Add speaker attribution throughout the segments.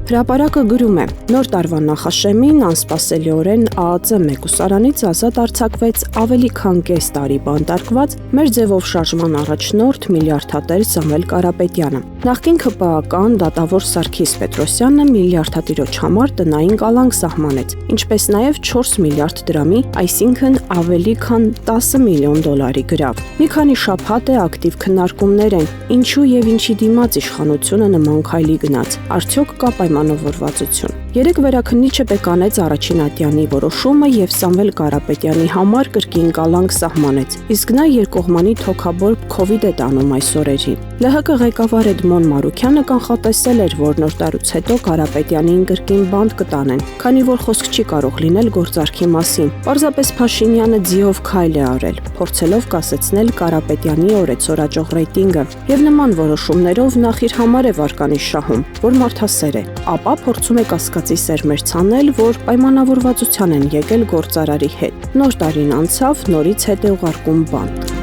Speaker 1: Հրապարակը գրում է. նոր տարվա նախաշեմին անսպասելիորեն ԱԱԾ մեկուսարանից ազատ արձակվեց ավելի քան կես տարի բանտարկված մեր ձևով շարժման առաջնորդ միլիարդատեր Սամվել Կարապետյանը։ Նախկին ՔՊԱ-կան դատավոր Սարգիս Պետրոսյանը միլիարդատիրոջ համար տնային կալանք սահմանեց, ինչպես նաև 4 միլիարդ դրամի, այսինքն ավելի քան 10 միլիոն դոլարի գրավ։ Մի քանի շաբաթ է ակտիվ քննարկումներ են, ինչու եւ ինչի դիմաց իշխանությունը նման քայլի գնաց։ Արդյոք կա պայմանավորվածություն։ Երեք վերաքննիչը բեկանեց առաջին ատյանի որոշումը եւ Սամվել Կարապետյանի համար կրկին կալանք սահմանեց, իսկ նա երկկողմանի թոքաբոր քովիդ է տանում այս օրերին։ ԼՀԿ ղեկավար Էդմոն Մարուքյանը կանխատեսել էր, որ նոր տարուց հետո Կարապետյանին կրկին բանտ կտանեն, քանի որ խոսք չի կարող լինել գործարքի մասին։ Պարզապես Փաշինյանը ձիով քայլ է արել, փորձելով կասեցնել Կարապետյանի օրեցօրաճող ռեյտինգը, եւ նման որոշումներով նախ իր համար է վարկանիշ շահում, որ մարդասեր է, ապա փորձում է կասկածի սերմեր ցանել, որ պայմանավորվածության են եկել գործարարի հետ։ Նոր տարին անցավ, նորից հետ է ուղարկում բանտ։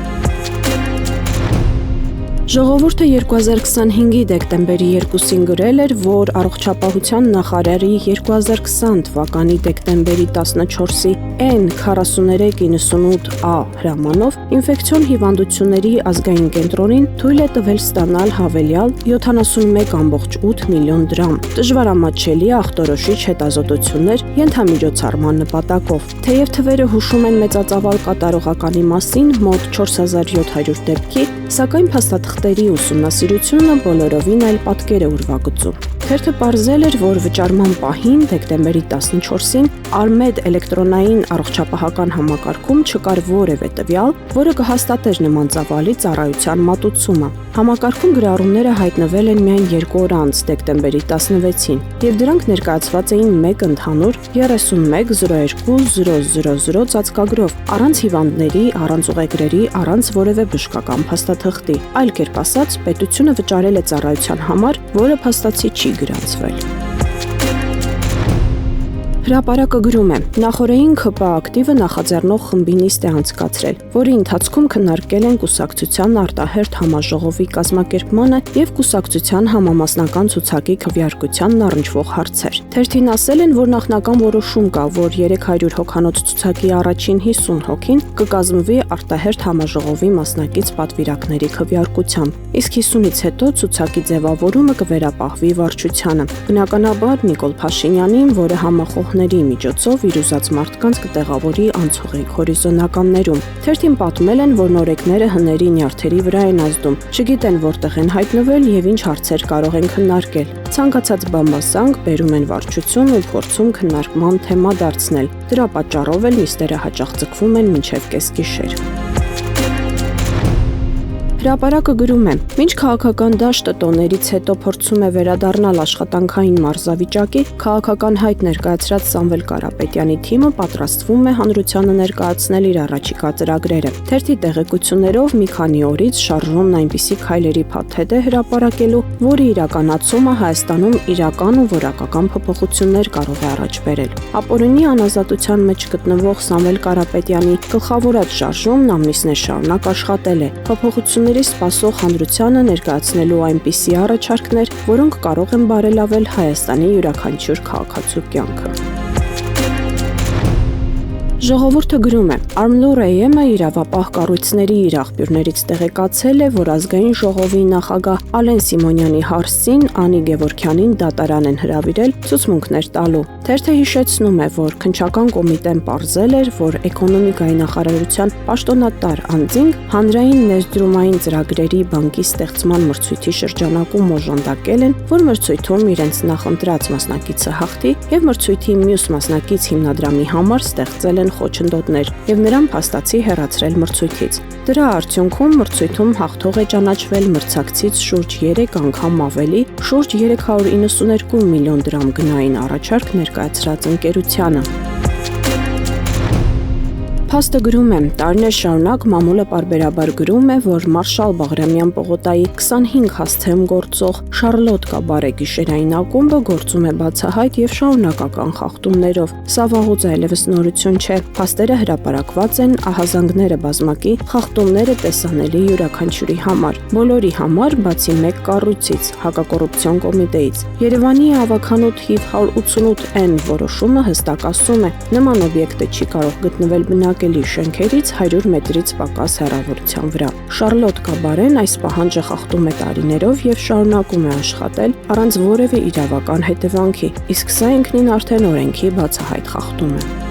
Speaker 1: Ժողովուրդը 2025-ի դեկտեմբերի 2-ին գրել էր, որ առողջապահության նախարարի 2020 թվականի դեկտեմբերի 14-ի N4398A հրամանով ինֆեկցիոն հիվանդությունների ազգային կենտրոնին թույլ է տվել ստանալ հավելյալ 71.8 միլիոն դրամ դժվարամատչելի ախտորոշիչ հետազոտություններ ենթամիջոցառման նպատակով։ Թեև թվերը հուշում են մեծածավալ կատարողականի մասին մոտ 4700 դեպքի, սակայն փաստաթղթերի ուսումնասիրությունը բոլորովին այլ պատկեր է ուրվագծում։ Թերթը պարզել էր, որ վճարման պահին դեկտեմբերի 14-ին Արմեդ էլեկտրոնային առողջապահական համակարգում չկար որևէ տվյալ, որը կհաստատեր նման ծավալի ծառայության մատուցումը։ Համակարգում գրառումները հայտնվել են միայն 2 օր անց դեկտեմբերի 16-ին, եւ դրանք ներկայացված էին մեկ ընդհանուր 3102000 ծածկագրով, առանց հիվանդների, առանց ուղեգրերի, առանց որևէ բժշկական փաստաթղթի։ Այլ կերպ ասած, պետությունը վճարել է ծառայության համար, որը փաստացի չի գրանցվել։ Հրապարակը գրում է. նախորդին ՔՊԱ ակտիվը նախաձեռնող խմբի նիստ է անցկացրել, որի ընթացքում քննարկել են կուսակցության արտահերթ համաժողովի կազմակերպմանը եւ կուսակցության համամասնական ցուցակի քվեարկությանն առնչվող հարցեր։ Թերթին ասել են, որ նախնական որոշում կա, որ 300 հոգանոց ցուցակի առաջին 50 հոգին կկազմվի արտահերթ համաժողովի մասնակից պատվիրակների քվեարկությամբ, իսկ 50-ից հետո ցուցակի ձևավորումը կվերապահվի վարչությանը։ Բնականաբար Նիկոլ Փաշինյանին, որը համախոհների միջոցով իր ուզած մարդկանց կտեղավորի անցողիկ հորիզոնականներում։ Թերթին պատմել են, որ նորեկները հների նյարդերի վրա են ազդում, չգիտեն որտեղ են հայտնվել եւ ինչ հարցեր կարող են քննարկել։ Ցանկացած բամբասանք բերում են վարչություն ու փորձում քննարկման թեմա դարձնել։ Դրա պատճառով էլ նիստերը հաճախ ձգվում են մինչև կեսգիշեր։ Հրապարակը գրում է. մինչ քաղաքական դաշտը տոներից հետո փորձում է վերադառնալ աշխատանքային մարզավիճակի, քաղաքական հայտ ներկայացրած Սամվել Կարապետյանի թիմը պատրաստվում է հանրությանը ներկայացնել իր առաջիկա ծրագրերը։ Թերթի տեղեկություններով մի քանի օրից շարժումն այնպիսի քայլերի փաթեթ է հրապարակելու, որի իրականացումը Հայաստանում իրական ու որակական փոփոխություններ կարող է առաջ բերել։ Ապօրինի անազատության մեջ գտնվող Սամվել Կարապետյանի գլխավորած շարժումն ամիսներ շարունակ աշխատել է։ Փոփոխությունների սպասող հանրությանը ներկայացնելու այնպիսի առաջարկներ, որոնք կարող են բարելավել Հայաստանի յուրաքանչյուր քաղաքացու կյանքը։ Ժողովուրդը գրում է. Armlur.am-ը իրավապահ կառույցների իր աղբյուրներից տեղեկացել է, որ ազգային ժողովի նախագահ Ալեն Սիմոնյանի հարսին Անի Գևորգյանին դատարան են հրավիրել ցուցմունքներ տալու։ Թերթը հիշեցնում է, որ քննչական կոմիտեն պարզել էր, որ էկոնոմիկայի նախարարության պաշտոնատար անձինք հանրային ներդրումային ծրագրերի բանկի ստեղծման մրցույթի շրջանակում օժանդակել են, որ մրցույթում իրենց նախընտրած մասնակիցը հաղթի եւ մրցույթի մյուս մասնակից հիմնադրամի համար ստեղծել են խոչընդոտներ եւ նրան փաստացի հեռացրել մրցույթից։ Դրա արդյունքում մրցույթում հաղթող է ճանաչվել մրցակցից շուրջ 3 անգամ ավելի, շուրջ 392 միլիոն դրամ գնային առաջարկ ներկայացրած ընկերությանը։ Փաստը գրում է, տարիներ շարունակ մամուլը պարբերաբար գրում է, որ Մարշալ Բաղրամյան պողոտայի 25 հասցեմ գործող Շարլոտ Կաբարե գիշերային ակումբը գործում է բացահայտ եւ շարունակական խախտումներով։ Սա վաղուց այլևս նորություն չէ։ Փաստերը հրապարակված են, ահազանգները բազմակի, խախտումները տեսանելի յուրաքանչյուրի համար։ Բոլորի համար, բացի մեկ կառույցից՝ հակակոռուպցիոն կոմիտեից։ Երևանի ավականոտ HIV 188N որոշումը հստակ ասում է, նման օբյեկտը չի կարող գտնվել բնակելի շենքերից 100 մետրից պակաս հեռավորության վրա։ Շարլոտ Կաբարեն այս պահանջը խախտում է տարիներով եւ շարունակում է աշխատել առանց որևէ իրավական հետևանքի, իսկ սա ինքնին արդեն օրենքի բացահայտ խախտում է։